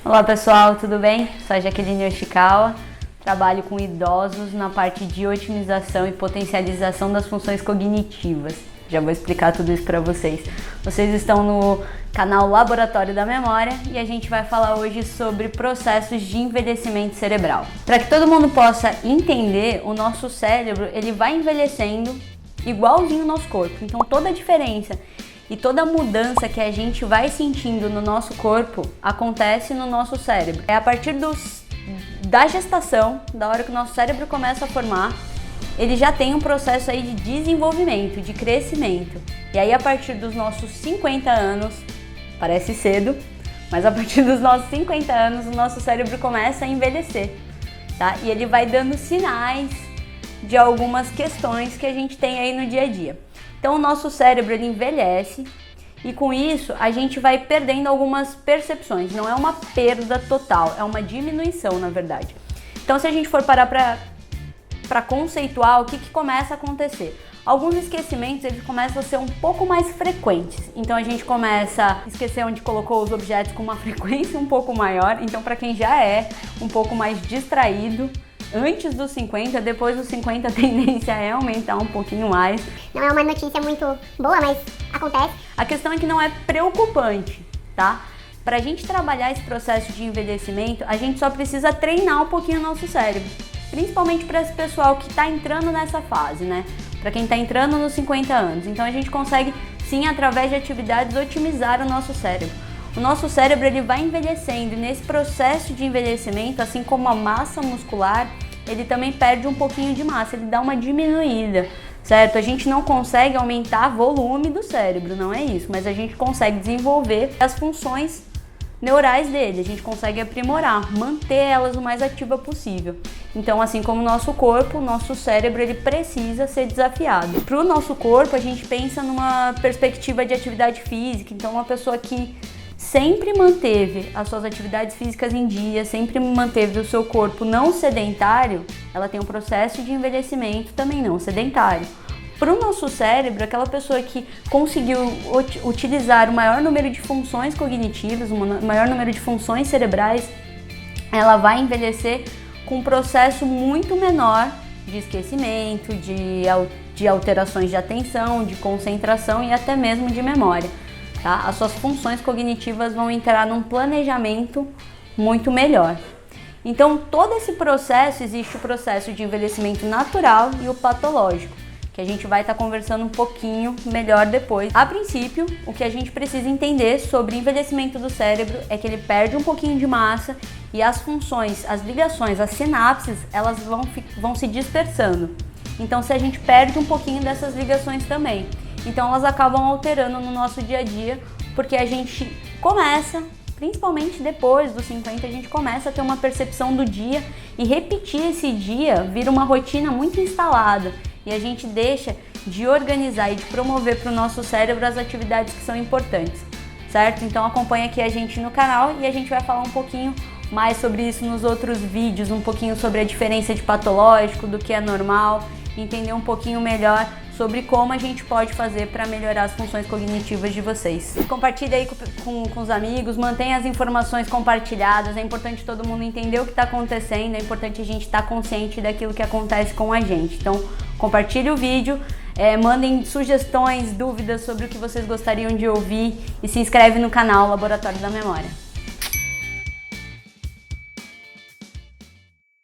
Olá pessoal, tudo bem? Sou a Jaqueline Yoshikawa, trabalho com idosos na parte de otimização e potencialização das funções cognitivas. Já vou explicar tudo isso para vocês. Vocês estão no canal Laboratório da Memória e a gente vai falar hoje sobre processos de envelhecimento cerebral. Para que todo mundo possa entender, o nosso cérebro ele vai envelhecendo igualzinho o nosso corpo. Então toda a diferença e toda a mudança que a gente vai sentindo no nosso corpo acontece no nosso cérebro. É a partir da gestação, da hora que o nosso cérebro começa a formar, ele já tem um processo aí de desenvolvimento, de crescimento. E aí a partir dos nossos 50 anos, parece cedo, mas a partir dos nossos 50 anos o nosso cérebro começa a envelhecer, tá? E ele vai dando sinais de algumas questões que a gente tem aí no dia a dia. Então o nosso cérebro ele envelhece e com isso a gente vai perdendo algumas percepções. Não é uma perda total, é uma diminuição na verdade. Então se a gente for parar para conceituar o que começa a acontecer. Alguns esquecimentos eles começam a ser um pouco mais frequentes. Então a gente começa a esquecer onde colocou os objetos com uma frequência um pouco maior. Então para quem já é um pouco mais distraído, antes dos 50, depois dos 50 a tendência é aumentar um pouquinho mais. Não é uma notícia muito boa, mas acontece. A questão é que não é preocupante, tá? Pra gente trabalhar esse processo de envelhecimento, a gente só precisa treinar um pouquinho o nosso cérebro. Principalmente para esse pessoal que está entrando nessa fase, né? Para quem está entrando nos 50 anos. Então a gente consegue, sim, através de atividades, otimizar o nosso cérebro. O nosso cérebro ele vai envelhecendo e nesse processo de envelhecimento, assim como a massa muscular, ele também perde um pouquinho de massa, ele dá uma diminuída, certo? A gente não consegue aumentar o volume do cérebro, não é isso, mas a gente consegue desenvolver as funções neurais dele, a gente consegue aprimorar, manter elas o mais ativa possível. Então, assim como o nosso corpo, o nosso cérebro ele precisa ser desafiado. Para o nosso corpo, a gente pensa numa perspectiva de atividade física, então uma pessoa que sempre manteve as suas atividades físicas em dia, sempre manteve o seu corpo não sedentário, ela tem um processo de envelhecimento também não sedentário. Para o nosso cérebro, aquela pessoa que conseguiu utilizar o maior número de funções cognitivas, o maior número de funções cerebrais, ela vai envelhecer com um processo muito menor de esquecimento, de alterações de atenção, de concentração e até mesmo de memória. Tá? As suas funções cognitivas vão entrar num planejamento muito melhor. Então, todo esse processo, existe o processo de envelhecimento natural e o patológico, que a gente vai estar conversando um pouquinho melhor depois. A princípio, o que a gente precisa entender sobre envelhecimento do cérebro é que ele perde um pouquinho de massa e as funções, as ligações, as sinapses, elas vão se dispersando. Então, se a gente perde um pouquinho dessas ligações também. Então elas acabam alterando no nosso dia a dia, porque a gente começa, principalmente depois dos 50, a gente começa a ter uma percepção do dia e repetir esse dia vira uma rotina muito instalada e a gente deixa de organizar e de promover para o nosso cérebro as atividades que são importantes, certo? Então acompanha aqui a gente no canal e a gente vai falar um pouquinho mais sobre isso nos outros vídeos, um pouquinho sobre a diferença de patológico, do que é normal, entender um pouquinho melhor sobre como a gente pode fazer para melhorar as funções cognitivas de vocês. Compartilhe aí com os amigos, mantenha as informações compartilhadas, é importante todo mundo entender o que está acontecendo, é importante a gente estar consciente daquilo que acontece com a gente. Então, compartilhe o vídeo, mandem sugestões, dúvidas sobre o que vocês gostariam de ouvir e se inscreve no canal Laboratório da Memória.